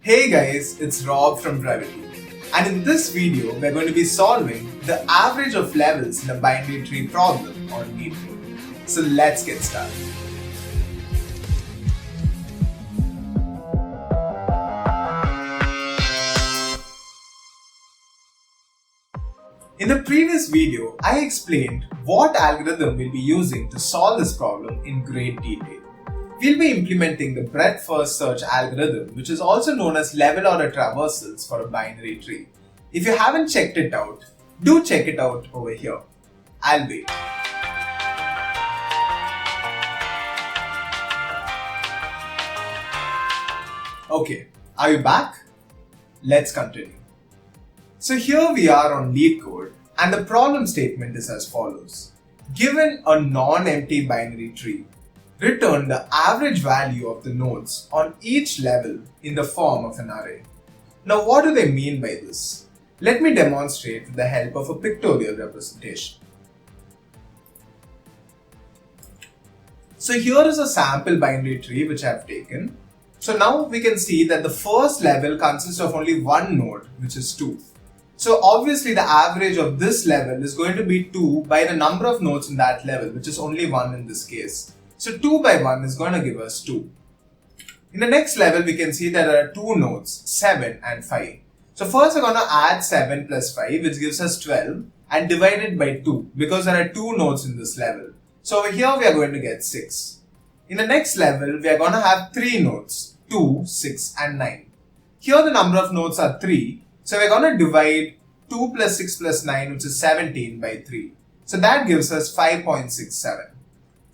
Hey guys, it's Rob from BreVITy, and in this video we're going to be solving the average of levels in a binary tree problem on Leetcode. So let's get started. In the previous video, I explained what algorithm we'll be using to solve this problem in great detail. We'll be implementing the breadth-first search algorithm, which is also known as level order traversals for a binary tree. If you haven't checked it out, do check it out over here. I'll wait. Okay, are you back? Let's continue. So here we are on Leetcode, and the problem statement is as follows. Given a non-empty binary tree, return the average value of the nodes on each level in the form of an array. Now what do they mean by this? Let me demonstrate with the help of a pictorial representation. So here is a sample binary tree which I have taken. So now we can see that the first level consists of only one node, which is 2. So obviously the average of this level is going to be 2 by the number of nodes in that level, which is only 1 in this case. So 2 by 1 is going to give us 2. In the next level, we can see that there are 2 nodes, 7 and 5. So first we're going to add 7 plus 5, which gives us 12, and divide it by 2 because there are 2 nodes in this level. So over here we are going to get 6. In the next level, we are going to have 3 nodes, 2, 6 and 9. Here the number of nodes are 3. So we're going to divide 2 plus 6 plus 9, which is 17 by 3. So that gives us 5.67.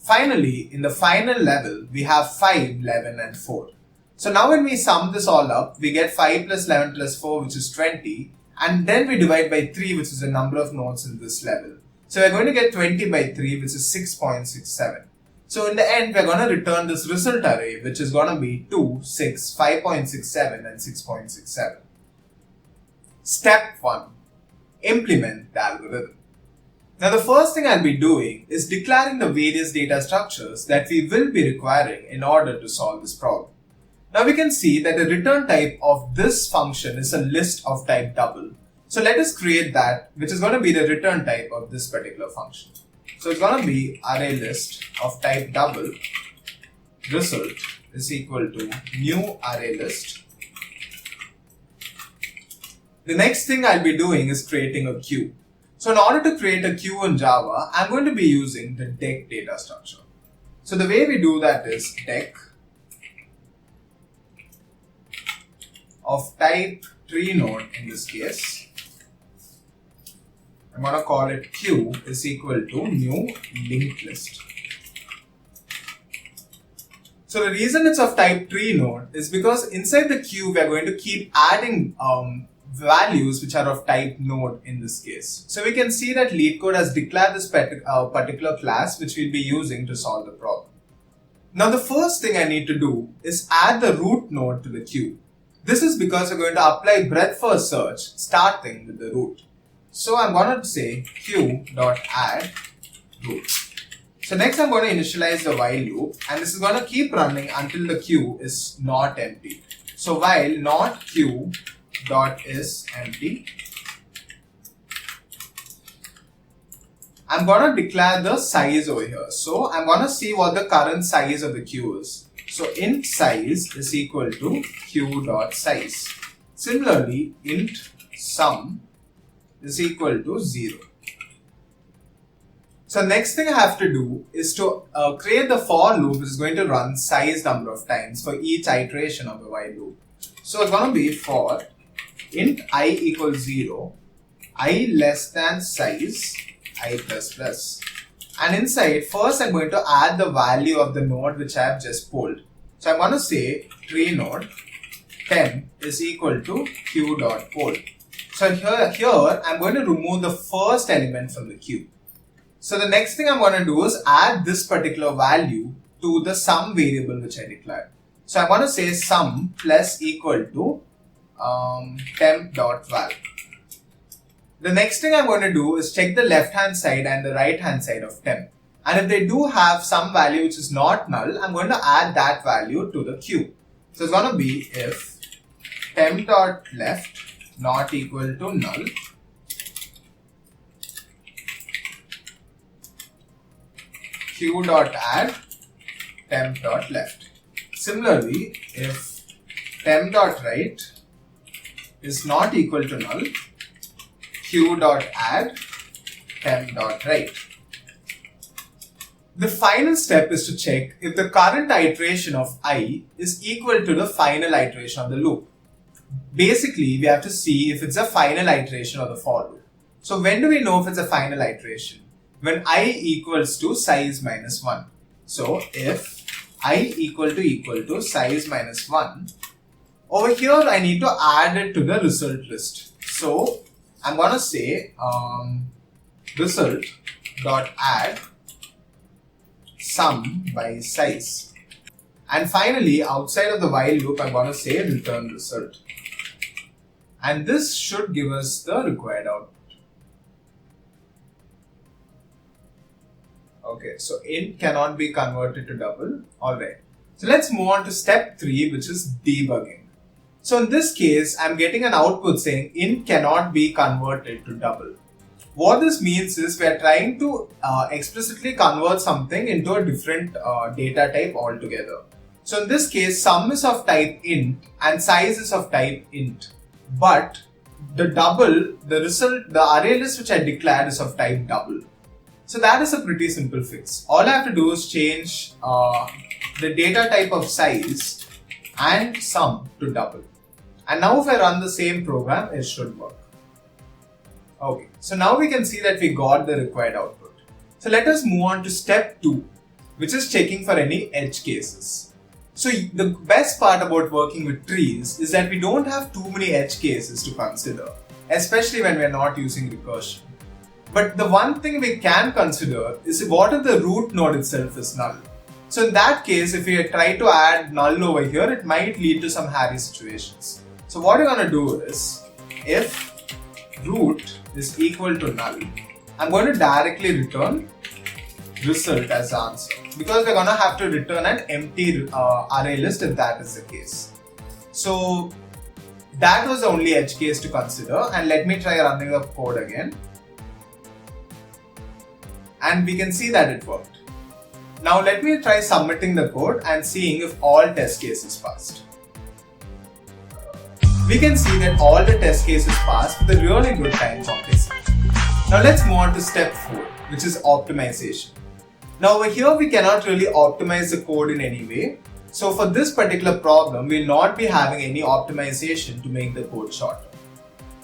Finally, in the final level, we have 5, 11 and 4. So now when we sum this all up, we get 5 plus 11 plus 4, which is 20. And then we divide by 3, which is the number of nodes in this level. So we're going to get 20 by 3, which is 6.67. So in the end, we're going to return this result array, which is going to be 2, 6, 5.67 and 6.67. Step 1. Implement the algorithm. Now the first thing I'll be doing is declaring the various data structures that we will be requiring in order to solve this problem. Now we can see that the return type of this function is a list of type double. So let us create that, which is going to be the return type of this particular function. So it's going to be array list of type double result is equal to new array list. The next thing I'll be doing is creating a queue. So in order to create a queue in Java, I'm going to be using the deck data structure. So the way we do that is deck of type tree node in this case. I'm going to call it queue is equal to new linked list. So the reason it's of type tree node is because inside the queue we are going to keep adding values which are of type node in this case. So we can see that Leetcode has declared this particular class which we'll be using to solve the problem. Now the first thing I need to do is add the root node to the queue. This is because we're going to apply breadth-first search starting with the root. So I'm going to say queue.add root. So next I'm going to initialize the while loop, and this is going to keep running until the queue is not empty. So while not queue dot is empty, I'm going to declare the size over here. So I'm going to see what the current size of the queue is. So int size is equal to queue dot size. Similarly, int sum is equal to 0. So next thing I have to do is to create the for loop which is going to run size number of times for each iteration of the while loop. So it's going to be for int I equals 0, I less than size, I plus plus. And inside, first I'm going to add the value of the node which I have just pulled. So I'm going to say tree node 10 is equal to queue.poll. So here I'm going to remove the first element from the queue. So the next thing I'm going to do is add this particular value to the sum variable which I declared. So I'm going to say sum plus equal to temp.val. The next thing I'm going to do is check the left hand side and the right hand side of temp. And if they do have some value which is not null, I'm going to add that value to the queue. So it's going to be if temp.left not equal to null, q.add temp.left. Similarly, if temp.right is not equal to null, q.add temp.right. The final step is to check if the current iteration of I is equal to the final iteration of the loop. Basically, we have to see if it's a final iteration of the for loop. So when do we know if it's a final iteration? When I equals to size minus 1. So if I equal to size minus 1, over here I need to add it to the result list. So I'm going to say result dot add sum by size. And finally, outside of the while loop, I'm going to say return result. And this should give us the required output. Okay, so int cannot be converted to double. Alright. So let's move on to step 3, which is debugging. So in this case, I'm getting an output saying int cannot be converted to double. What this means is we are trying to explicitly convert something into a different data type altogether. So in this case, sum is of type int and size is of type int. But the double, the result, the array list which I declared is of type double. So that is a pretty simple fix. All I have to do is change the data type of size and sum to double. And now if I run the same program, it should work. Okay, so now we can see that we got the required output. So let us move on to step 2, which is checking for any edge cases. So the best part about working with trees is that we don't have too many edge cases to consider, especially when we are not using recursion. But the one thing we can consider is what if the root node itself is null. So in that case, if we try to add null over here, it might lead to some hairy situations. So what we're going to do is, if root is equal to null, I'm going to directly return result as the answer, because we're going to have to return an empty array list if that is the case. So that was the only edge case to consider, and let me try running the code again. And we can see that it worked. Now let me try submitting the code and seeing if all test cases passed. We can see that all the test cases passed with a really good time complexity. Now let's move on to step 4, which is optimization. Now over here we cannot really optimize the code in any way. So for this particular problem, we will not be having any optimization to make the code shorter.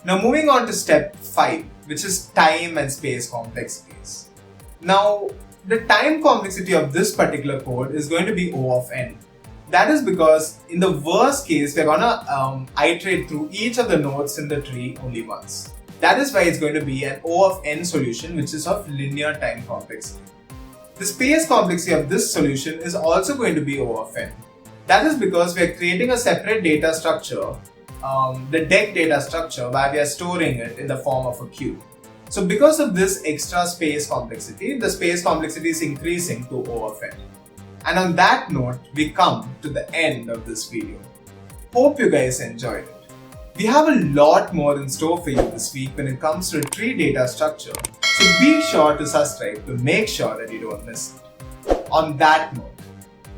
Now moving on to step 5, which is time and space complexities. Now, the time complexity of this particular code is going to be O of n. That is because in the worst case, we're going to iterate through each of the nodes in the tree only once. That is why it's going to be an O of n solution, which is of linear time complexity. The space complexity of this solution is also going to be O of n. That is because we are creating a separate data structure, the deck data structure, where we are storing it in the form of a queue. So because of this extra space complexity, the space complexity is increasing to O of n. And on that note, we come to the end of this video. Hope you guys enjoyed it. We have a lot more in store for you this week when it comes to tree data structure. So be sure to subscribe to make sure that you don't miss it. On that note,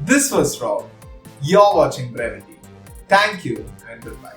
this was Rob. You're watching BreVITy. Thank you and goodbye.